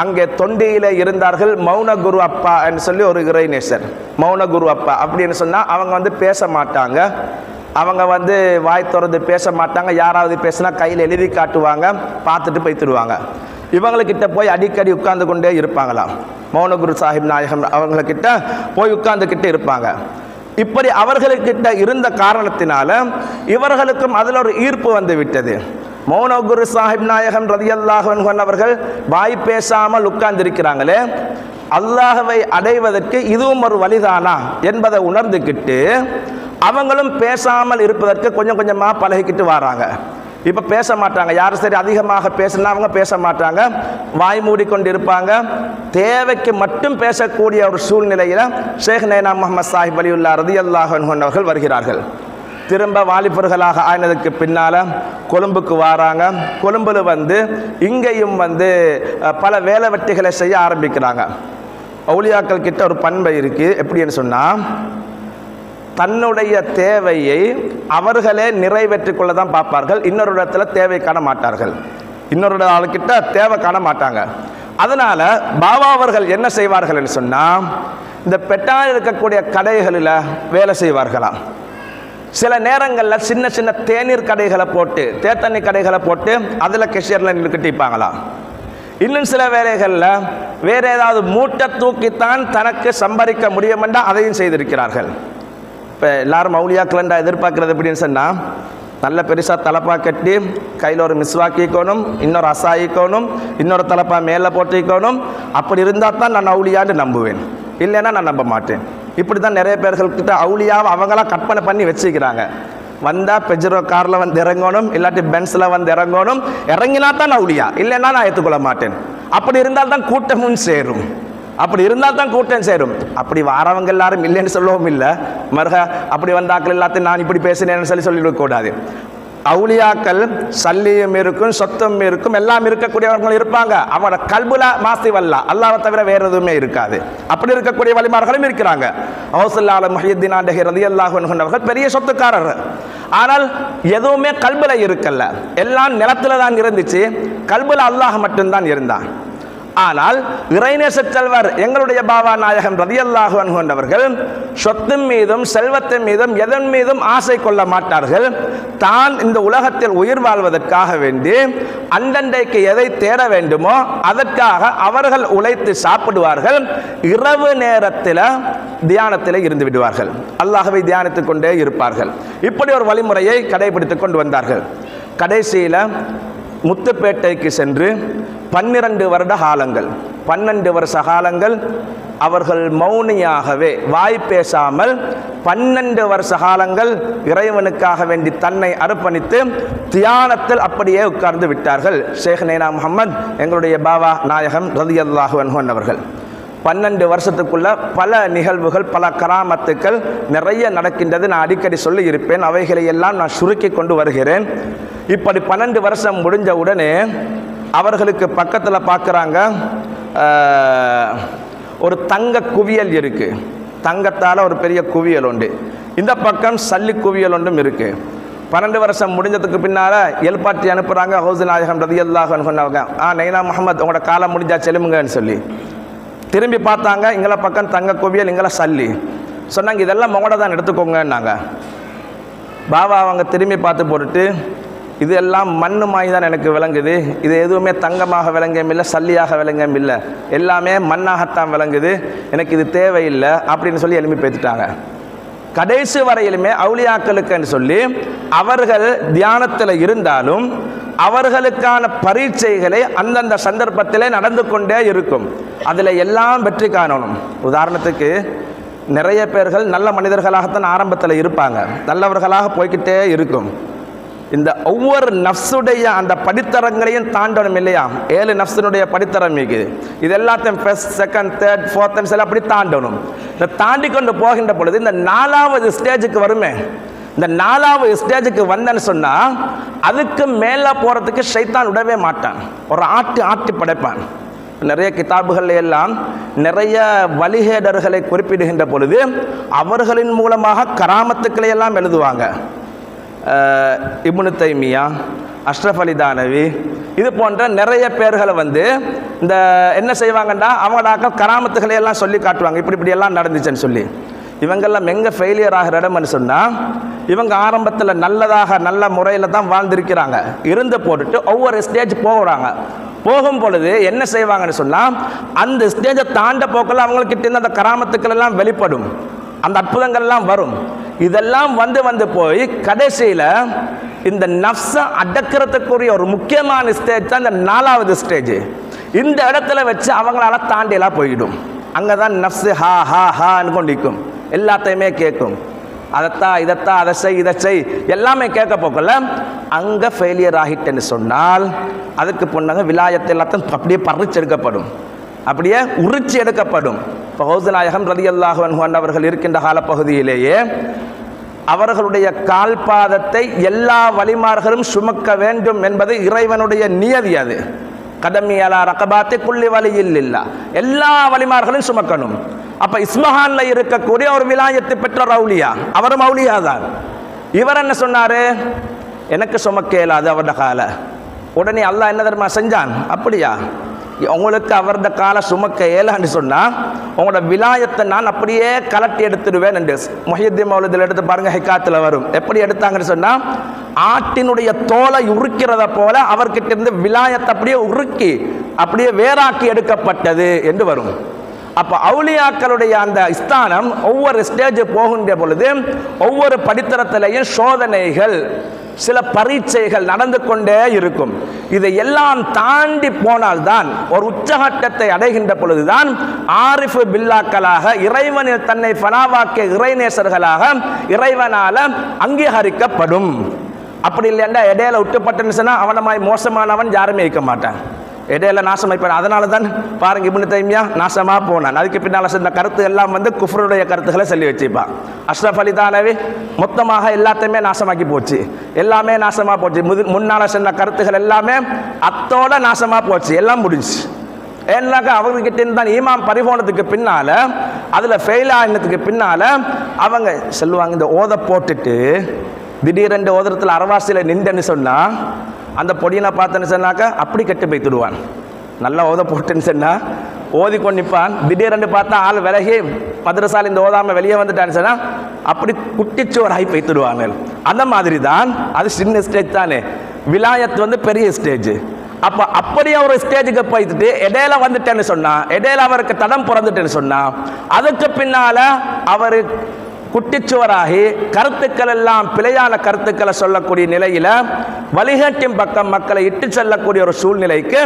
அங்கே தொண்டியிலே இருந்தார்கள் மௌன குரு அப்பா என்று சொல்லி ஒரு இறைநேசர். மௌன குரு அப்பா அப்படின்னு சொன்னால் அவங்க வந்து பேச மாட்டாங்க, அவங்க வந்து வாய் திறந்து பேச மாட்டாங்க. யாராவது பேசினா கையில் எழுதி காட்டுவாங்க, பார்த்துட்டு போய்த்துடுவாங்க. இவங்கக்கிட்ட போய் அடிக்கடி உட்கார்ந்து கொண்டே இருப்பாங்களாம். மௌனகுரு சாஹிப் நாயகம் அவங்கக்கிட்ட போய் உட்கார்ந்துக்கிட்டு இருப்பாங்க. இப்படி அவர்களுக்கிட்ட இருந்த காரணத்தினால இவர்களுக்கும் அதில் ஒரு ஈர்ப்பு வந்து விட்டது. மௌனகுரு சாஹிப் நாயகம் ரலியல்லாஹு அன்ஹு அவர்கள் வாய் பேசாமல் உட்கார்ந்திருக்கிறாங்களே, அல்லாஹ்வை அடைவதற்கு இதுவும் ஒரு வழிதானா என்பதை உணர்ந்துக்கிட்டு அவங்களும் பேசாமல் இருப்பதற்கு கொஞ்சம் கொஞ்சமாக பழகிக்கிட்டு வராங்க. இப்போ பேச மாட்டாங்க, யாரும் சரி அதிகமாக பேசினா அவங்க பேச மாட்டாங்க, வாய் மூடிக்கொண்டு இருப்பாங்க. தேவைக்கு மட்டும் பேசக்கூடிய ஒரு சூழ்நிலையில் ஷேக் நைனா முஹம்மது சாஹிப் வலியுல்லா ரலியல்லாஹு அன்ஹு அவர்கள் வருகிறார்கள். திரும்ப வாலிபர்களாக ஆனதுக்கு பின்னால் கொழும்புக்கு வராங்க. கொழும்புல வந்து இங்கேயும் வந்து பல வேலை வெட்டிகளை செய்ய ஆரம்பிக்கிறாங்க. அவுலியாக்கள் கிட்ட ஒரு பண்பை இருக்குது. எப்படின்னு சொன்னால், தன்னுடைய தேவையை அவர்களே நிறைவேற்றிக் கொள்ள தான் பார்ப்பார்கள், இன்னொரு இடத்துல தேவை காண மாட்டார்கள், இன்னொரு ஆளுக்கிட்ட தேவை காண மாட்டாங்க. அதனால் பாபா அவர்கள் என்ன செய்வார்கள் சொன்னால், இந்த பெட்டால் இருக்கக்கூடிய கடைகளில் வேலை செய்வார்களாம். சில நேரங்களில் சின்ன சின்ன தேநீர் கடைகளை போட்டு, தேத்தண்ணி கடைகளை போட்டு அதில் கெஷியரில் நிற்கிட்டிப்பாங்களாம். இன்னும் சில வேலைகளில் வேறு ஏதாவது மூட்டை தூக்கித்தான் தனக்கு சம்பாதிக்க முடியுமென்றா அதையும் செய்திருக்கிறார்கள். இப்போ எல்லாரும் மௌலியாக்கலண்டா எதிர்பார்க்குறது எப்படின்னு சொன்னால், நல்ல பெருசாக தலப்பா கட்டி கையில் ஒரு மிஸ்வாக்கிக்கணும், இன்னொரு அசாயிக்கணும், இன்னொரு தலப்பா மேலே போட்டிக்கணும். அப்படி இருந்தால் தான் நான் அவுளியான்னு நம்புவேன், இல்லைன்னா நான் நம்ப மாட்டேன். இப்படி தான் நிறைய பேர்கள்கிட்ட அவுளியாவை அவங்களாம் கற்பனை பண்ணி வச்சுக்கிறாங்க. வந்தால் பெஜரோ காரில் வந்து இறங்கணும், இல்லாட்டி பென்ஸில் வந்து இறங்கணும். இறங்கினா தான் அவுலியா, இல்லைன்னா நான் ஏற்றுக்கொள்ள மாட்டேன். அப்படி இருந்தால் தான் கூட்டமும் சேரும். அப்படி இருந்தால் தான் கூட்டம் சேரும். அப்படி வாரவங்க எல்லாரும் இல்லைன்னு சொல்லவும் இல்லை. மருக அப்படி வந்தாக்கள் எல்லாத்தையும் நான் இப்படி பேசினேன்னு சொல்லிவிடக்கூடாது. அவுலியாக்கள் சல்லியும் இருக்கும், சொத்தும் இருக்கும், எல்லாம் இருக்கக்கூடியவர்கள் இருப்பாங்க. அவனோட கல்புல மாசி வல்லா, அல்லாஹ்வை தவிர வேற எதுவுமே இருக்காது. அப்படி இருக்கக்கூடிய வலிமார்களும் இருக்கிறாங்க. ஹவுசுல்லாஹ் முஹியுத்தீன் ஆண்டஹி ரலியல்லாஹு அன்ஹு அவர்கள் பெரிய சொத்துக்காரர். ஆனால் எதுவுமே கல்புல இருக்கல்ல, எல்லாம் நிலத்துல தான் இருந்துச்சு. கல்புல அல்லாஹ் மட்டும்தான் இருந்தான். ஆனால் இறைநேச செல்வர் எங்களுடைய பாபா நாயகம் ரலியல்லாஹு அன்ஹு அவர்கள் சொத்தின் மீதும் செல்வத்தின் மீதும் எதன் மீதும் ஆசை கொள்ள மாட்டார்கள். தான் இந்த உலகத்தில் உயிர் வாழ்வதற்காக வேண்டி அண்டண்டைக்கு எதை தேட வேண்டுமோ அதற்காக அவர்கள் உழைத்து சாப்பிடுவார்கள். இரவு நேரத்தில் தியானத்தில் இருந்து விடுவார்கள். அல்லாஹ்வை தியானித்துக் கொண்டே இருப்பார்கள். இப்படி ஒரு வழிமுறையை கடைபிடித்துக் கொண்டு வந்தார்கள். கடைசியில் முத்துப்பேட்டைக்கு சென்று 12 வருட காலங்கள், 12 வருஷ காலங்கள் அவர்கள் மௌனியாகவே வாய் பேசாமல் 12 வருஷ காலங்கள் இறைவனுக்காக வேண்டி தன்னை அர்ப்பணித்து தியானத்தில் அப்படியே உட்கார்ந்து விட்டார்கள். ஷேக் நைனா முஹம்மத் எங்களுடைய பாபா நாயகம் ரலியல்லாஹு அன்ஹு அவர்கள் 12 வருஷத்துக்குள்ள பல நிகழ்வுகள், பல கராமத்துக்கள் நிறைய நடக்கின்றது. நான் அடிக்கடி சொல்லி இருப்பேன். அவைகளை எல்லாம் நான் சுருக்கி கொண்டு வருகிறேன். இப்படி 12 வருஷம் முடிஞ்ச உடனே அவர்களுக்கு பக்கத்தில் பார்க்குறாங்க, ஒரு தங்க குவியல் இருக்கு. தங்கத்தால் ஒரு பெரிய குவியல் உண்டு. இந்த பக்கம் சல்லி குவியல் ஒன்றும் இருக்கு. 12 வருஷம் முடிஞ்சதுக்கு பின்னால் எல்பாட்டி அனுப்புகிறாங்க. ஹவுஸ் நாயகம் ரலியல்லாஹு அன்ஹு நைனா முஹம்மத் உங்களோட காலம் முடிஞ்சா செல்லுங்கன்னு சொல்லி திரும்பி பார்த்தாங்க. இங்களை பக்கம் தங்க குவியல், இங்களை சல்லி. சொன்னாங்க இதெல்லாம் உங்களோட தான் எடுத்துக்கோங்கன்னாங்க. பாபா அவங்க திரும்பி பார்த்து போட்டுட்டு, இது எல்லாம் மண்ணுமாய் தான் எனக்கு விளங்குது. இது எதுவுமே தங்கமாக விளங்கவும் இல்லை, சல்லியாக விளங்கவும் இல்லை, எல்லாமே மண்ணாகத்தான் விளங்குது. எனக்கு இது தேவையில்லை அப்படின்னு சொல்லி எழுப்பி பேத்துட்டாங்க. கடைசி வரையிலுமே அவுலியாக்களுக்குன்னு சொல்லி அவர்கள் தியானத்தில் இருந்தாலும் அவர்களுக்கான பரீட்சைகளை அந்தந்த சந்தர்ப்பத்திலே நடந்து கொண்டே இருக்கும். அதில் எல்லாம் வெற்றி காணணும். உதாரணத்துக்கு நிறைய பேர்கள் நல்ல மனிதர்களாகத்தான் ஆரம்பத்தில் இருப்பாங்க, நல்லவர்களாக போய்கிட்டே இருக்கும். இந்த ஒவ்வொரு நஃப்ஸுடைய அந்த படித்தரங்களையும் தாண்டணும் இல்லையா? 7 நஃப்ஸினுடைய படித்தரம் இருக்குது. இது எல்லாத்தையும் ஃபர்ஸ்ட், செகண்ட், தேர்ட், ஃபோர்த் எல்லாம் அப்படி தாண்டணும். இதை தாண்டி கொண்டு போகின்ற பொழுது இந்த 4வது ஸ்டேஜுக்கு வருமே, இந்த 4வது ஸ்டேஜுக்கு வந்தேன்னு சொன்னால் அதுக்கு மேலே போகிறதுக்கு ஷைத்தான் விடவே மாட்டான். ஒரு ஆட்டி படைப்பான். நிறைய கிதாபுகள் எல்லாம் நிறைய வழிகேடர்களை குறிப்பிடுகின்ற பொழுது அவர்களின் மூலமாக கராமத்துக்களை எல்லாம் எழுதுவாங்க. இப்னு தைமியா, அஷ்ரஃப் அலி தானவி, இது போன்ற நிறைய பேர்களை வந்து இந்த என்ன செய்வாங்கண்டா அவங்களாக்க கராமத்துக்களை எல்லாம் சொல்லி காட்டுவாங்க. இப்படி எல்லாம் நடந்துச்சுன்னு சொல்லி. இவங்கெல்லாம் எங்கே ஃபெயிலியர் ஆகிற இடம்னு சொன்னால், இவங்க ஆரம்பத்தில் நல்ல முறையில் தான் வாழ்ந்திருக்கிறாங்க. இருந்து போட்டுட்டு ஒவ்வொரு ஸ்டேஜ் போகிறாங்க. போகும் பொழுது என்ன செய்வாங்கன்னு சொன்னால், அந்த ஸ்டேஜை தாண்ட போக்கில் அவங்கக்கிட்ட இருந்து அந்த கராமத்துக்கள் எல்லாம் வெளிப்படும், அந்த அற்புதங்கள்லாம் வரும். இதெல்லாம் வந்து போய் கடைசியில் இந்த நஃப்ஸை அடக்கிறதுக்குரிய ஒரு முக்கியமான ஸ்டேஜ் தான் இந்த 4வது ஸ்டேஜ். இந்த இடத்துல வச்சு அவங்களால தாண்டியெல்லாம் போயிடும். அங்கே தான் நஃப்ஸு ஹா ஹா ஹான்னு கொண்டிருக்கும், எல்லாத்தையுமே கேட்கும். அதைத்தான் இதைத்தான் அதை செய் இதை செய் எல்லாமே கேட்க போக்கல அங்கே ஃபெயிலியர் ஆகிட்டேன்னு சொன்னால் அதுக்கு பொண்ணாங்க விலாயத்தை எல்லாத்தையும் அப்படியே பறிச்செடுக்கப்படும், அப்படியே உரிச்சி எடுக்கப்படும். இப்போ ஹவுஸ் நாயகம் ரலியல்லாஹு அன்ஹு அவர்கள் இருக்கின்ற காலப்பகுதியிலேயே அவர்களுடைய கால்பாதத்தை எல்லா வலிமார்களும் சுமக்க வேண்டும் என்பது இறைவனுடைய நியதி. அது கதமியலா ரகபாத்தை குள்ளி வலியில் இல்லா, எல்லா வலிமார்களும் சுமக்கணும். அப்ப இஸ்மஹான்ல இருக்கக்கூடிய ஒரு விலாயத்தை பெற்ற ரவுலியா, அவரும் அவுலியா தான். இவர் என்ன சொன்னாரு, எனக்கு சுமக்க இயலாது அவருடைய கால. உடனே அல்லாஹ் என்ன தெரியுமா செஞ்சான், அப்படியா உங்களுக்கு அவருடைய கால சுமக்க இயலான்னு சொன்னா உங்களோட விலாயத்தை நான் அப்படியே கலட்டி எடுத்துடுவேன் என்று முஹியுத்தீன் மௌலூதில் எடுத்து பாருங்க, ஹிகாத்தில் வரும். எப்படி எடுத்தாங்கன்னு சொன்னா, ஆட்டினுடைய தோலை உருக்கிறத போல அவர்கிட்ட இருந்து விலாயத்தை அப்படியே உருக்கி அப்படியே வேறாக்கி எடுக்கப்பட்டது என்று வரும். அப்போ அவுலியாக்களுடைய அந்த ஸ்தானம் ஒவ்வொரு ஸ்டேஜ் போகின்ற பொழுது ஒவ்வொரு படித்தரத்திலையும் சோதனைகள், சில பரீட்சைகள் நடந்து கொண்டே இருக்கும். இதை எல்லாம் தாண்டி போனால்தான் ஒரு உச்சகட்டத்தை அடைகின்ற பொழுதுதான் ஆரிஃபு பில்லாக்களாக இறைவனில் தன்னை ஃபனாவாக்கிய இறைநேசர்களாக இறைவனால அங்கீகரிக்கப்படும். அப்படி இல்லைன்னா இடையில விட்டுப்பட்டுன்னு சொன்னா அவனமாய் மோசமானவன் யாருமே இருக்க மாட்டான், இடையில நாசமாய்ப்பான். அதனால தான் பாருங்க இப்னு தைமியா நாசமா போனான். அதுக்கு பின்னால் சொன்ன கருத்து எல்லாம் வந்து குஃப்ருடைய கருத்துக்களை சொல்லி வச்சுப்பான். அஷ்ரஃப் அலி தானவி மொத்தமாக எல்லாத்தையுமே நாசமாக்கி போச்சு, எல்லாமே நாசமா போச்சு. முன்னால சொன்ன கருத்துக்கள் எல்லாமே அத்தோட நாசமா போச்சு, எல்லாம் முடிஞ்சு. ஏன்னாக்கா அவர்கிட்ட இருந்தான் ஈமாம் பரிபோனத்துக்கு பின்னால அதுல ஃபெயில் ஆனதுக்கு பின்னால அவங்க சொல்லுவாங்க, இந்த ஓத போட்டுட்டு திடீரென்று ஓதுறத்துல அரவாசியில் நின்றுன்னு சொன்னா அந்த பொடியனை பார்த்தேன்னு சொன்னாக்கா அப்படி கெட்டு போய்த்துடுவான். நல்லா ஓத போட்டுன்னு சொன்னா ஓதி கொண்டிப்பான். திடீரென்று பார்த்தா ஆள் விலகி மதரசால் இந்த ஓதாமல் வெளியே வந்துட்டான்னு சொன்னா அப்படி குட்டிச்சோராகி போய்த்துடுவாங்க. அந்த மாதிரி தான் அது சின்ன ஸ்டேஜ் தானே, விலாயத் வந்து பெரிய ஸ்டேஜ். அப்போ அப்படியே ஒரு ஸ்டேஜுக்கு போயிட்டு இடையில வந்துட்டேன்னு சொன்னா, இடையில அவருக்கு தடம் பிறந்துட்டேன்னு சொன்னா அதுக்கு பின்னால அவர் குட்டிச்சுவராகி கருத்துக்கள் எல்லாம் பிழையான கருத்துக்களை சொல்லக்கூடிய நிலையில வழிகாட்டின் பக்கம் மக்களை இட்டு செல்லக்கூடிய ஒரு சூழ்நிலைக்கு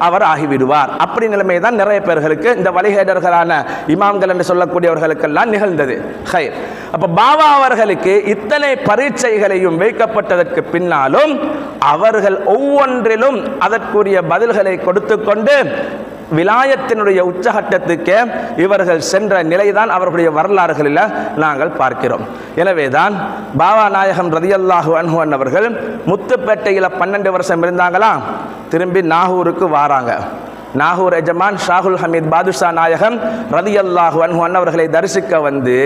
அவர் ஆகிவிடுவார். அப்படி நிலைமை தான் நிறைய பேர்களுக்கு இந்த வழிகேடர்களான இமாம்கள் என்று சொல்லக்கூடியவர்களுக்கெல்லாம் நிகழ்ந்தது. ஹைர், அப்ப பாபா அவர்களுக்கு இத்தனை பரீட்சைகளையும் வைக்கப்பட்டதற்கு பின்னாலும் அவர்கள் ஒவ்வொன்றிலும் அதற்குரிய பதில்களை கொடுத்து கொண்டு விலாயத்தினுடைய உச்சகட்டத்துக்கு இவர்கள் சென்ற நிலைதான் அவர்களுடைய வரலாறுகளில் நாங்கள் பார்க்கிறோம். எனவேதான் பாபா நாயகம் ரதியல்லாஹு அன்ஹு அவர்கள் முத்துப்பேட்டையில் 12 வருஷம் இருந்தாங்களா, திரும்பி நாகூருக்கு வாராங்க. நாகூர் எஜமான் ஷாகுல் ஹமீத் பாதுஷா நாயகம் ரதியல்லாஹு அன்ஹு அவர்களை தரிசிக்க வந்து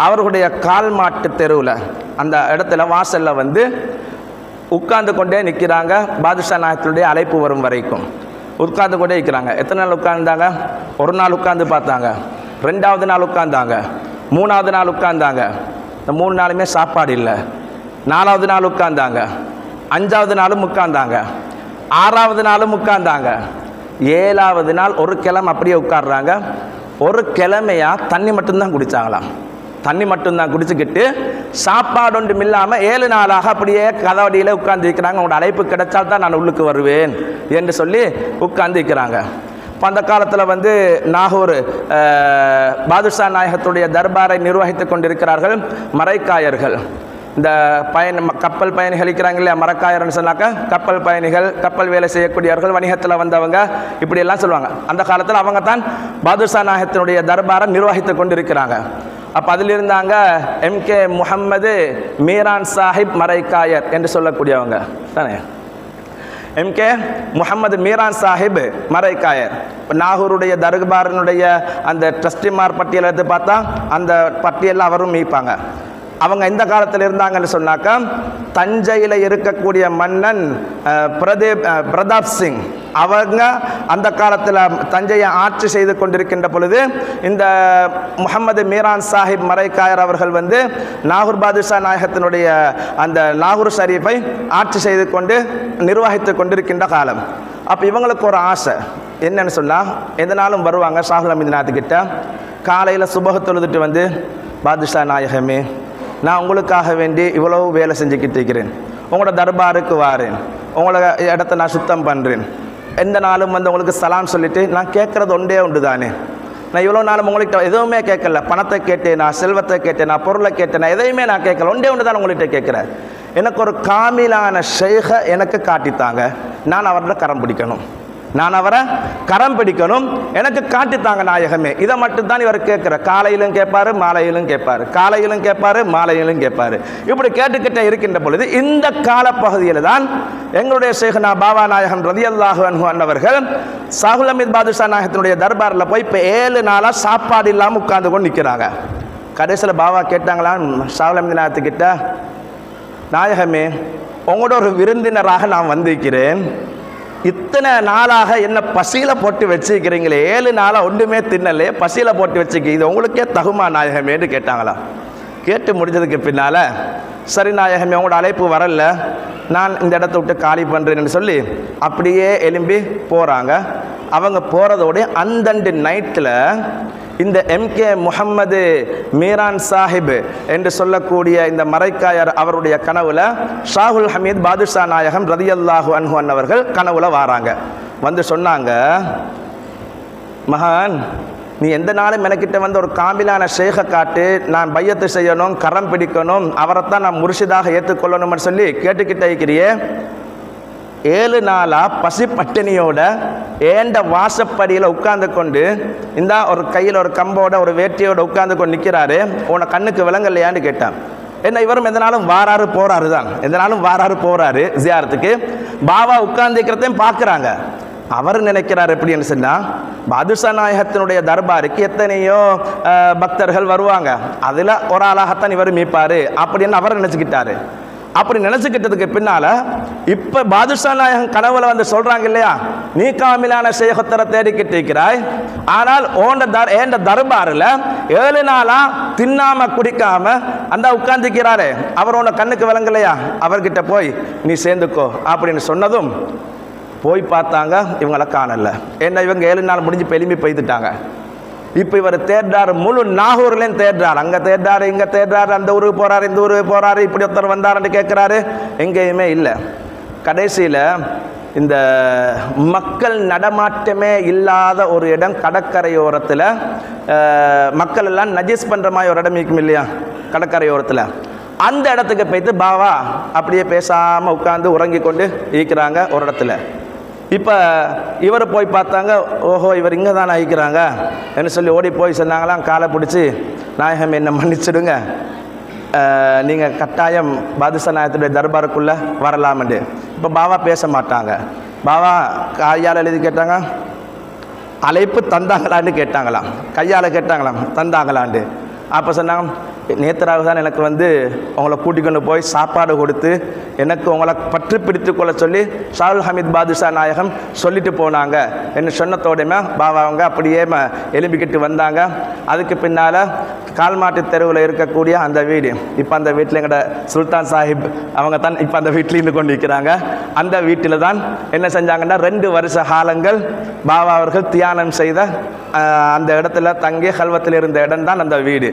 அவர்களுடைய கால் மாட்டு தெருவில் அந்த இடத்துல வாசல்ல வந்து உட்கார்ந்து கொண்டே நிற்கிறாங்க. பாதுஷா நாயகத்தினுடைய அழைப்பு வரும் வரைக்கும் உட்கார்ந்து கொண்டே இருக்கிறாங்க. எத்தனை நாள் உட்கார்ந்தாங்க? ஒரு நாள் உட்கார்ந்து பார்த்தாங்க, 2வது நாள் உட்கார்ந்தாங்க, 3வது நாள் உட்கார்ந்தாங்க, இந்த 3 நாளுமே சாப்பாடு இல்லை. 4வது நாள் உட்கார்ந்தாங்க, 5வது நாளும் உட்கார்ந்தாங்க, 6வது நாளும் உட்கார்ந்தாங்க, 7வது நாள் ஒரு கிழமை அப்படியே உட்கார்றாங்க. ஒரு கிழமையா தண்ணி மட்டும்தான் குடிச்சாங்களாம். தண்ணி மட்டும்தான் குடிச்சுக்கிட்டு சாப்பாடு ஒன்றும் இல்லாமல் 7 நாளாக அப்படியே கதவடியில் உட்கார்ந்து இருக்கிறாங்க. உங்களோட அழைப்பு கிடைச்சால் தான் நான் உள்ளுக்கு வருவேன் என்று சொல்லி உட்கார்ந்து இருக்கிறாங்க. இப்போ அந்த காலத்தில் வந்து நாகூர் பாதுஷா நாயகத்துடைய தர்பாரை நிர்வகித்து கொண்டிருக்கிறார்கள் மரைக்காயர்கள். இந்த கப்பல் பயணிகள் இருக்கிறாங்க இல்லையா, மரக்காயர்னு சொன்னாக்கா கப்பல் பயணிகள், கப்பல் வேலை செய்யக்கூடியவர்கள், வணிகத்தில் வந்தவங்க, இப்படியெல்லாம் சொல்லுவாங்க. அந்த காலத்தில் அவங்க தான் பாதுஷா நாயகத்தினுடைய தர்பாரை நிர்வகித்து கொண்டிருக்கிறாங்க. அப்போ அதில் இருந்தாங்க MK முஹம்மது மீரான் சாஹிப் மரைக்காயர் என்று சொல்லக்கூடியவங்க தானே. MK முஹம்மது மீரான் சாஹிப் மரைக்காயர் நாகூருடைய தர்பாரினுடைய அந்த ட்ரஸ்டிமார் பட்டியலை எடுத்து பார்த்தா அந்த பட்டியலில் அவரும் மீப்பாங்க. அவங்க இந்த காலத்தில் இருந்தாங்கன்னு சொன்னாக்கா தஞ்சையில் இருக்கக்கூடிய மன்னன் பிரதாப் சிங் அவங்க அந்த காலத்தில் தஞ்சையை ஆட்சி செய்து கொண்டிருக்கின்ற பொழுது இந்த முஹம்மது மீரான் சாஹிப் மரைக்காயர் அவர்கள் வந்து நாகூர் பாதுஷா நாயகத்தினுடைய அந்த நாகூர் ஷரீஃபை ஆட்சி செய்து கொண்டு நிர்வகித்து கொண்டிருக்கின்ற காலம். அப்போ இவங்களுக்கு ஒரு ஆசை என்னன்னு சொன்னால், எதனாலும் வருவாங்க ஷாகுல் ஹமீத் நாத்துக்கிட்ட காலையில் சுபஹ தொழுதுட்டு வந்து, பாதுஷா நாயகமே நான் உங்களுக்காக வேண்டி இவ்வளவு வேலை செஞ்சுக்கிட்டு இருக்கிறேன், உங்களோட தர்பாருக்கு வாரேன், உங்களோட இடத்த நான் சுத்தம் பண்ணுறேன், எந்த நாளும் வந்து உங்களுக்கு சலாம் சொல்லிட்டு நான் கேட்குறது ஒன்றே உண்டு தானே, நான் இவ்வளோ நாளும் உங்கள்கிட்ட எதுவுமே கேட்கல, பணத்தை கேட்டேனா, செல்வத்தை கேட்டேனா, பொருளை கேட்டேனா, எதையுமே நான் கேட்கல, ஒன்றே ஒன்று தான் உங்கள்கிட்ட கேட்குறேன், எனக்கு ஒரு காமிலான ஷேகை எனக்கு காட்டித்தாங்க, நான் அவரோட கரம் பிடிக்கணும், நான் அவரை கரம் பிடிக்கணும், எனக்கு காட்டித்தாங்க நாயகமே. இதை மட்டும்தான் இவர் கேட்குற. காலையிலும் கேட்பாரு, மாலையிலும் கேட்பாரு, காலையிலும் கேட்பாரு, மாலையிலும் கேட்பாரு. இப்படி கேட்டுக்கிட்டே இருக்கின்ற பொழுது இந்த காலப்பகுதியில் தான் எங்களுடைய ஷேഖ்னா பாபா நாயகம் ரலியல்லாஹு அன்ஹு அன்னவர்கள் ஷாகுல் ஹமீத் பாதுஷா நாயகத்தினுடைய தர்பாரில் போய் இப்போ 7 நாளாக சாப்பாடு இல்லாமல் உட்கார்ந்து கொண்டு நிற்கிறாங்க. கடைசியில் பாபா கேட்டாங்களாம் ஷாகுல் ஹமீத் நாயகத்துக்கிட்ட, நாயகமே உங்களோட ஒரு விருந்தினராக நான் வந்திருக்கிறேன், இத்தனை நாளாக என்ன பசியில் போட்டு வச்சுக்கிறீங்களே, 7 நாளாக ஒன்றுமே தின்னலே, பசியில் போட்டு வச்சுக்க, இது உங்களுக்கே தகுமா நாயகமேன்னு கேட்டாங்களாம். கேட்டு முடிஞ்சதுக்கு பின்னால், சரி நாயகமே உங்களோட அழைப்பு வரல, நான் இந்த இடத்த விட்டு காலி பண்ணுறேன்னு சொல்லி அப்படியே எழும்பி போகிறாங்க. அவங்க போகிறதோடைய அந்தண்டு நைட்டில் இந்த எம்கே முஹம்மது மீரான் சாஹிப் என்று சொல்லக்கூடிய இந்த மரைக்காயர் அவருடைய கனவுல ஷாகுல் ஹமீத் பாதுஷா நாயகம் ரதியல்லாஹு அன்ஹு அன்னவர்கள் கனவுல வாராங்க. வந்து சொன்னாங்க, மகான், நீ எந்த நாளும் எனக்கிட்ட வந்து ஒரு காமிலான ஷேகை காட்டு, நான் பையத்து செய்யணும், கரம் பிடிக்கணும், அவரைத்தான் நான் முர்ஷிதாக ஏற்றுக்கொள்ளணும்னு சொல்லி கேட்டுக்கிட்டே இருக்கிறியே. 7 நாளாக பசி பட்டினியோட ஏண்ட வாசப்படியில் உட்கார்ந்து கொண்டு இந்த ஒரு கையில் ஒரு கம்போட ஒரு வேட்டியோட உட்கார்ந்து கொண்டு நிற்கிறாரு, உன கண்ணுக்கு விளங்கலையான்னு கேட்டான். என்ன இவரும் எந்த நாளும் வாராரு போறாரு தான், எந்த நாளும் வாராரு போறாரு ஜியாரத்துக்கு. பாபா உட்கார்ந்துக்கிறதையும் பார்க்குறாங்க. அவர் நினைக்கிறார் எப்படின்னு சொன்னால், பாதுஷா நாயகத்தினுடைய தர்பாருக்கு எத்தனையோ பக்தர்கள் வருவாங்க, அதில் ஒரு ஆளாகத்தான் இவர் மீட்பார் அப்படின்னு அவர் நினச்சிக்கிட்டாரு. அப்படி நினச்சிக்கிட்டதுக்கு பின்னால் இப்போ பாதுஷா நாயகன் கனவுல வந்து சொல்கிறாங்க இல்லையா, நீ காமிலான ஷேகத்தரை தேடிக்கிட்டு இருக்கிறாய், ஆனால் ஏண்ட தர்பாரில் 7 நாளாக தின்னாம குடிக்காம அந்த உட்கார்ந்துக்கிறாரே, அவர் உன்னை கண்ணுக்கு விளங்கலையா, அவர்கிட்ட போய் நீ சேர்ந்துக்கோ அப்படின்னு சொன்னதும் போய் பார்த்தாங்க, இவங்களை காணல. ஏன்னா இவங்க 7 நாள் முடிஞ்சு பெருமி பெய்துட்டாங்க. இப்போ இவர் தேடுறாரு, முழு நாகூர்லேயும் தேடுறாரு, அங்கே தேடுறாரு, இங்கே தேடுறாரு, அந்த ஊருக்கு போகிறாரு, இந்த ஊருக்கு போகிறாரு, இப்படி ஒருத்தர் வந்தாருன்னு கேட்குறாரு, எங்கேயுமே இல்லை. கடைசியில் இந்த மக்கள் நடமாட்டமே இல்லாத ஒரு இடம், கடற்கரையோரத்தில் மக்கள் எல்லாம் நஜீஸ் பண்ணுற மாதிரி ஒரு இடம் இருக்கும் இல்லையா கடற்கரையோரத்தில், அந்த இடத்துக்கு போய்த்து பாவா அப்படியே பேசாமல் உட்காந்து உறங்கி கொண்டு இருக்கிறாங்க ஒரு இடத்துல. இப்போ இவர் போய் பார்த்தாங்க, ஓஹோ இவர் இங்கே தான் ஆகிக்கிறாங்க என்று சொல்லி ஓடி போய் சொன்னாங்களாம், காலை பிடிச்சி, நாயகம் என்னை மன்னிச்சிடுங்க, நீங்கள் கட்டாயம் பாதுஷா நாயகத்துடைய தர்பாருக்குள்ளே வரலாம்ண்டு. இப்போ பாவா பேச மாட்டாங்க. பாவா கையால் எழுதி கேட்டாங்க, அழைப்பு தந்தாங்களான்னு கேட்டாங்களாம், கையால் கேட்டாங்களாம் தந்தாங்களாண்டு. அப்போ சொன்னாங்க, நேத்தராக தான் எனக்கு வந்து உங்களை கூட்டிக்கொண்டு போய் சாப்பாடு கொடுத்து எனக்கு உங்களை பற்றி பிடித்து கொள்ள சொல்லி ஷாகுல் ஹமீத் பாதுஷா நாயகம் சொல்லிட்டு போனாங்க என்று சொன்னதோடையுமே பாபா அவங்க அப்படியே எலும்பிக்கிட்டு வந்தாங்க. அதுக்கு பின்னால் கால்மாட்டு தெருவில் இருக்கக்கூடிய அந்த வீடு, இப்போ அந்த வீட்டில் எங்களோட சுல்தான் சாஹிப் அவங்க தான் இப்போ அந்த வீட்டில் இருந்து கொண்டு இருக்கிறாங்க. அந்த வீட்டில் தான் என்ன செஞ்சாங்கன்னா 2 வருஷ காலங்கள் பாபா அவர்கள் தியானம் செய்த அந்த இடத்துல தங்கி கல்வத்தில் இருந்த இடம் தான் அந்த வீடு.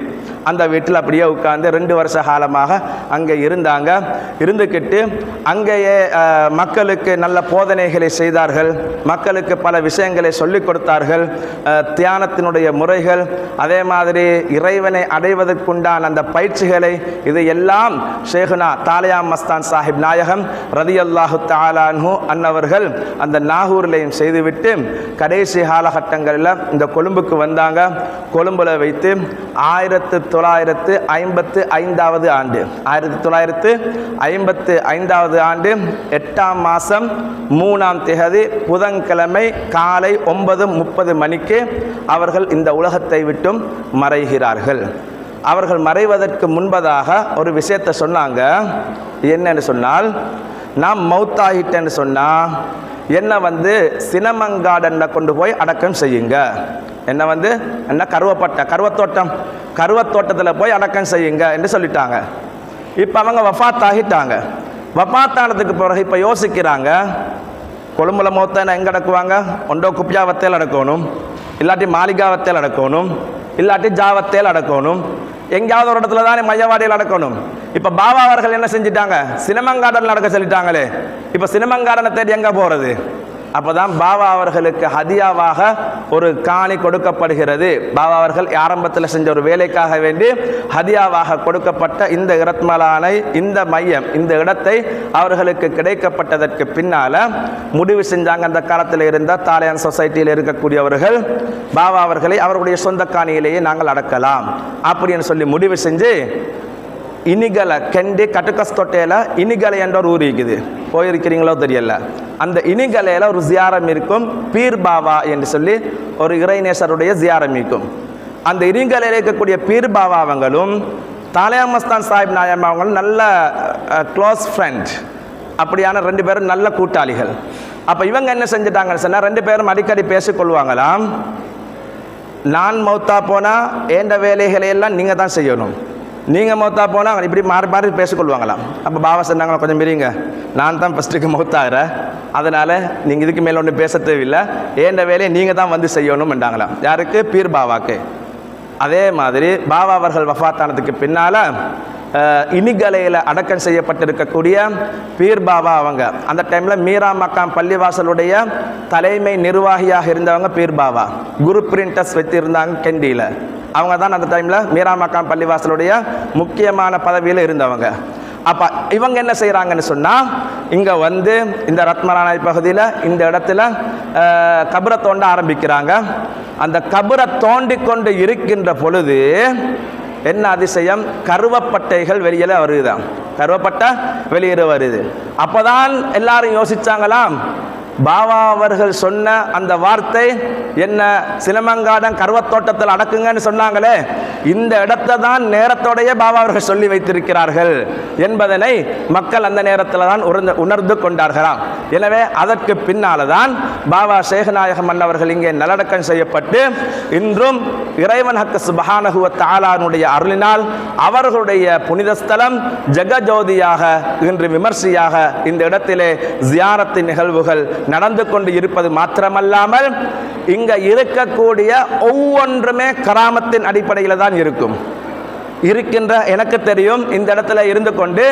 அந்த வீட்டில் அப்படியே உட்கார்ந்து 2 வருஷ காலமாக அங்கே இருந்தாங்க. இருந்துக்கிட்டு அங்கேயே மக்களுக்கு நல்ல போதனைகளை செய்தார்கள், மக்களுக்கு பல விஷயங்களை சொல்லிக் கொடுத்தார்கள், தியானத்தினுடைய முறைகள், அதே மாதிரி இறைவனை அடைவதற்குண்டான அந்த பயிற்சிகளை, இது எல்லாம் ஷேகுனா தாலியா மஸ்தான் சாஹிப் நாயகம் ரதியல்லாஹு தஆலா அன்ஹு அன்னவர்கள் அந்த நாகூர்லையும் செய்துவிட்டு கடைசி காலகட்டங்களில் இந்த கொழும்புக்கு வந்தாங்க. கொழும்புல வைத்து 1955 ஆண்டு 1955 ஆண்டு 8ஆம் மாதம் 3ஆம் திகதி புதன்கிழமை காலை 9:30 மணிக்கு அவர்கள் இந்த உலகத்தை விட்டும் மறைகிறார்கள். அவர்கள் மறைவதற்கு முன்பதாக ஒரு விஷயத்தை சொன்னாங்க. என்னன்னு சொன்னால், நான் மௌத்தாகிட்டேன்னு சொன்னால் என்னை வந்து சினமங்காடனில் கொண்டு போய் அடக்கம் செய்யுங்க, என்னை வந்து என்ன கருவத்தோட்டத்தில் போய் அடக்கம் செய்யுங்க என்று சொல்லிட்டாங்க. இப்போ அவங்க வஃபாத் ஆகிட்டாங்க. வஃபாத்தானதுக்கு பிறகு இப்போ யோசிக்கிறாங்க, கொழும்புல மௌத்தான எங்கே அடக்குவாங்க? ஒன்றோ குப்பியாவத்தையில் அடக்கணும், இல்லாட்டி மாளிகாவத்தையில் அடக்கணும், இல்லாட்டி ஜாவத்தையில் அடக்கணும், எங்கேயாவது ஒரு இடத்துல தானே மையவாடியில் அடக்கணும். இப்போ பாபா அவர்கள் என்ன செஞ்சிட்டாங்க? சினமங்காடனில் அடக்க சொல்லிட்டாங்களே. இப்போ சினமங்காடனை தேடி எங்கே போகிறது? அப்போ தான் பாபா அவர்களுக்கு ஹதியாவாக ஒரு காணி கொடுக்கப்படுகிறது. பாபா அவர்கள் ஆரம்பத்தில் செஞ்ச ஒரு வேலைக்காக வேண்டி ஹதியாவாக கொடுக்கப்பட்ட இந்த இரத்மலானை, இந்த மையம், இந்த இடத்தை அவர்களுக்கு கிடைக்கப்பட்டதற்கு பின்னால் முடிவு செஞ்சாங்க. அந்த காலத்தில் இருந்த தாலியான் சொசைட்டியில் இருக்கக்கூடியவர்கள் பாபா அவர்களை அவர்களுடைய சொந்த காணியிலேயே நாங்கள் அடக்கலாம் அப்படின்னு சொல்லி முடிவு செஞ்சு இனிகலை கெண்டி கட்டுக்கஸ்தொட்டையில் இனிகலை என்ற ஒரு ஊர் இருக்குது, போயிருக்கிறீங்களோ தெரியல. அந்த இனிகலையில் ஒரு ஜியாரம் இருக்கும், பீர் பாபா என்று சொல்லி ஒரு இறைநேசருடைய ஜியாரம் இருக்கும். அந்த இனிகலையில் இருக்கக்கூடிய பீர் பாபா அவங்களும் தாலியா மஸ்தான் சாஹிப் நாயம் அவங்களும் நல்ல க்ளோஸ் ஃப்ரெண்ட், அப்படியான 2 பேரும் நல்ல கூட்டாளிகள். அப்போ இவங்க என்ன செஞ்சிட்டாங்கன்னு சொன்னால் 2 பேரும் அடிக்கடி பேசிக்கொள்வாங்களாம், நான் மௌத்தா போனால் ஏண்ட வேலைகளை எல்லாம் நீங்கள் தான் செய்யணும், நீங்கள் மௌத்தா போனால் இப்படி மாறி மாறி பேசிக்கொள்வாங்களாம். அப்போ பாபா சொன்னாங்களா, கொஞ்சம் மீறிங்க, நான் தான் ஃபஸ்ட்டுக்கு மௌத்தாகிறேன், அதனால் நீங்கள் இதுக்கு மேலே ஒன்றும் பேச தேவையில்லை, ஏண்ட வேலையை நீங்கள் தான் வந்து செய்யணும் என்றாங்களாம். யாருக்கு? பீர் பாபாக்கு. அதே மாதிரி பாபா அவர்கள் வஃபாத்தானதுக்கு பின்னால் இனிகலையில் அடக்கம் செய்யப்பட்டிருக்கக்கூடிய பீர் பாபா அவங்க அந்த டைமில் மீரா மக்காம் பள்ளிவாசலுடைய தலைமை நிர்வாகியாக இருந்தவங்க பீர் பாபா. குரு பிரிண்டர்ஸ் வைத்திருந்தாங்க கெண்டியில். அவங்க தான் அந்த டைமில் மீரா மக்காம் பள்ளிவாசலுடைய முக்கியமான பதவியில் இருந்தவங்க. அப்போ இவங்க என்ன செய்கிறாங்கன்னு சொன்னால், இங்கே வந்து இந்த ரத்மரானாய் பகுதியில் இந்த இடத்துல கபரை தோண்ட ஆரம்பிக்கிறாங்க. அந்த கபரை தோண்டி கொண்டு இருக்கின்ற பொழுது என்ன அதிசயம், கருவப்பட்டைகள் வெளியில் வருதுதான். கருவப்பட்டை வெளியேற வருது. அப்போதான் எல்லாரும் யோசிச்சாங்களாம், பாபா அவர்கள் சொன்ன அந்த வார்த்தை என்ன, சிலமங்காடன் கருவத்தோட்டத்தில் அடக்குங்கன்னு சொன்னாங்களே, இந்த இடத்தை தான் நேரத்தோடைய பாபா அவர்கள் சொல்லி வைத்திருக்கிறார்கள் என்பதனை மக்கள் அந்த நேரத்தில் தான் உணர்ந்து கொண்டார்களாம். எனவே அதற்கு பின்னால் தான் பாபா ஷேக்நாயகம் அன்னவர்கள் இங்கே நல்லடக்கம் செய்யப்பட்டு இன்றும் இறைவன் ஹக்கு சுப்ஹானஹு வ தஆலாவுடைய அருளினால் அவர்களுடைய புனித ஸ்தலம் ஜெகஜோதியாக இன்று விமர்சையாக இந்த இடத்திலே ஜியாரத்தின் நிகழ்வுகள் நடந்து கொண்டு இருப்பது மாத்திரமல்லாமல் இங்க இருக்கக்கூடிய ஒவ்வொன்றுமே கராமத்தின் அடிப்படையில் தான் இருக்கும். இருக்கின்ற எனக்கு தெரியும், இந்த இடத்துல இருந்து கொண்டு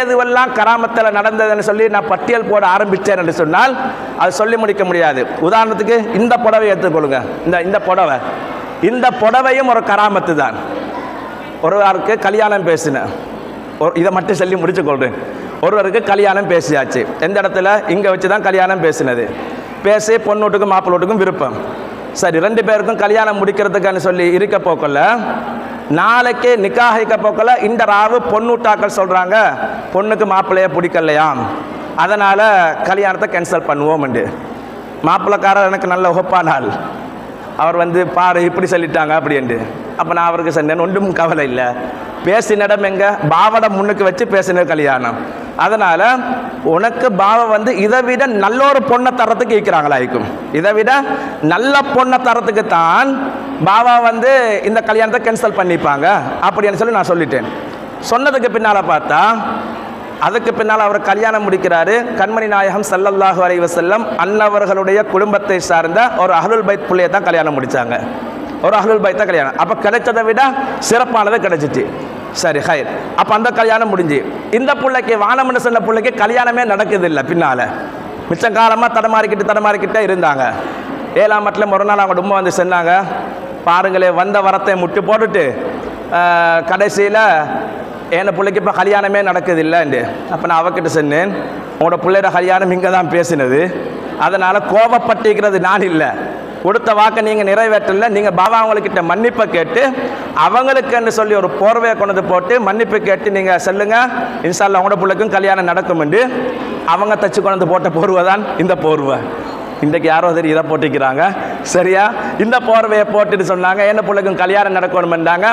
எதுவெல்லாம் கராமத்தில் நடந்ததுன்னு சொல்லி நான் பட்டியல் போட ஆரம்பித்தேன் என்று சொன்னால் அது சொல்லி முடிக்க முடியாது. உதாரணத்துக்கு இந்த புடவை எடுத்துக்கொள்ளுங்க. இந்த புடவையும் ஒரு கராமத்து தான். ஒருவருக்கு கல்யாணம் பேசினேன், இதை மட்டும் சொல்லி முடிச்சு கொள்றேன். ஒருவருக்கு கல்யாணம் பேசியாச்சு. எந்த இடத்துல? இங்கே வச்சு தான் கல்யாணம் பேசினது. பேசி பொண்ணூட்டுக்கும் மாப்பிள்ளோட்டுக்கும் விருப்பம். சரி, 2 பேருக்கும் கல்யாணம் முடிக்கிறதுக்கான சொல்லி இருக்க போக்கல, நாளைக்கு நிக்காஹிக்க போக்கல இந்த ராவு பொண்ணூட்டாக்கள் சொல்கிறாங்க பொண்ணுக்கு மாப்பிள்ளைய பிடிக்கலையாம், அதனால் கல்யாணத்தை கேன்சல் பண்ணுவோம். மாப்பிள்ளைக்காரர் எனக்கு நல்ல உகப்பானால் அவர் வந்து பாரு இப்படி சொல்லிட்டாங்க அப்படின்ட்டு. அப்போ நான் அவருக்கு சொன்னேன், ஒன்றும் கவலை இல்லை, பேசினிடம் எங்க பாவட முன்னுக்கு வச்சு பேசின கல்யாணம். அதனால் உனக்கு பாவ வந்து இதை விட நல்ல ஒரு பொண்ணை தரத்துக்கு இருக்கிறாங்களாയിരിக்கும். இதை விட நல்ல பொண்ணை தரத்துக்கு தான் பாவா வந்து இந்த கல்யாணத்தை கேன்சல் பண்ணிப்பாங்க அப்படின்னு சொல்லி நான் சொல்லிட்டேன். சொன்னதுக்கு பின்னால் பார்த்தா அதுக்கு பின்னால் அவர் கல்யாணம் முடிக்கிறாரு. கண்மணி நாயகம் ஸல்லல்லாஹு அலைஹி வஸல்லம் அன்னவர்களுடைய குடும்பத்தை சார்ந்த ஒரு அஹ்லுல் பைத் புள்ளையை தான் கல்யாணம் முடித்தாங்க. ஒரு அஹ்லுல் பைத் தான் கல்யாணம். அப்போ கிடைச்சதை விட சிறப்பானதை கிடைச்சிச்சு. சரி, ஹைர். அப்போ அந்த கல்யாணம் முடிஞ்சு இந்த பிள்ளைக்கு வானம்னு சொன்ன பிள்ளைக்கு கல்யாணமே நடக்குதில்லை. பின்னால் மிச்சம் காலமாக தடமாறிக்கிட்டே இருந்தாங்க. 7ஆம் மட்டில் ஒரு நாள் அவங்க உம்மா வந்து சொன்னாங்க, பாருங்களே வந்த வரத்தை முட்டு போட்டுட்டு கடைசியில் என் பிள்ளைக்கு இப்போ கல்யாணமே நடக்குதில்லைண்டு. அப்போ நான் அவகிட்ட சொன்னேன், உங்களோட பிள்ளையோட கல்யாணம் இங்கே தான் பேசினது, அதனால் கோபப்பட்டிருக்கிறது நான் இல்லை, கொடுத்த வாக்கை நீங்கள் நிறைவேற்றல, நீங்கள் பாபா அவங்கக்கிட்ட மன்னிப்பை கேட்டு அவங்களுக்குன்னு சொல்லி ஒரு போர்வையை கொண்டு போட்டு மன்னிப்பு கேட்டு நீங்கள் சொல்லுங்கள், இன்ஷா அல்லாஹ் உங்களோட பிள்ளைக்கும் கல்யாணம் நடக்கும் என்று அவங்க தச்சு கொண்டு போட்ட போர்வை தான் இந்த போர்வை. இன்றைக்கு யாரோ சரி இதை போட்டிக்கிறாங்க. சரியா, இந்த போர்வையை போட்டுட்டு சொன்னாங்க என்ன பிள்ளைக்கும் கல்யாணம் நடக்கணும்ன்றாங்க.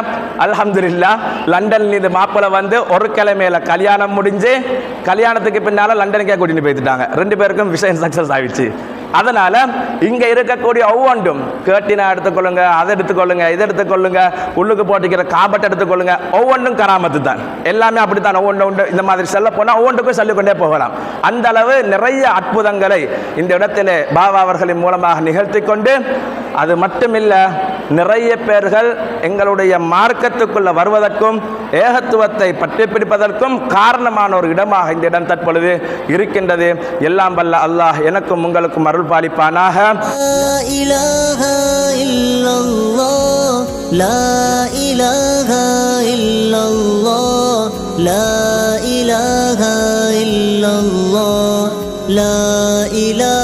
அல்ஹம்துலில்லாஹ் லண்டன்ல இந்த மாப்பிள்ளை வந்து ஒரு கிழமையில கல்யாணம் முடிஞ்சு கல்யாணத்துக்கு பின்னால் லண்டனுக்கே கூட்டிட்டு போயிட்டாங்க. 2 பேருக்கும் விஷயம் சக்ஸஸ் ஆகிடுச்சு. அதனால் இங்கே இருக்கக்கூடிய ஒவ்வொன்றும் கேட்டினா எடுத்துக்கொள்ளுங்க, அதை எடுத்துக்கொள்ளுங்க, இதை எடுத்துக்கொள்ளுங்க, உள்ளுக்கு போட்டிக்கிற காபட்டை எடுத்துக்கொள்ளுங்க, ஒவ்வொன்றும் கராமத்து தான். எல்லாமே அப்படித்தான். ஒவ்வொன்று இந்த மாதிரி செல்ல போனால் ஒவ்வொன்றுக்கும் சொல்லிக்கொண்டே போகலாம். அந்த அளவு நிறைய அற்புதங்களை இந்த இடத்திலே பாபா அவர்களின் மூலமாக நிகழ்த்தி கொண்டு, அது மட்டுமில்லை நிறைய பேர்கள் எங்களுடைய மார்க்கத்துக்குள்ள வருவதற்கும் ஏகத்துவத்தை பற்றி பிடிப்பதற்கும் காரணமான ஒரு இடமாக இந்த இடம் தற்பொழுது இருக்கின்றது. எல்லாம் வல்ல அல்லாஹ் எனக்கும் உங்களுக்கும் அருள் பாலிப்பானாக. லா இலாஹா இல்லல்லாஹ், லா இலாஹா இல்லல்லாஹ், லா இலாஹா இல்லல்லாஹ், லா இலாஹா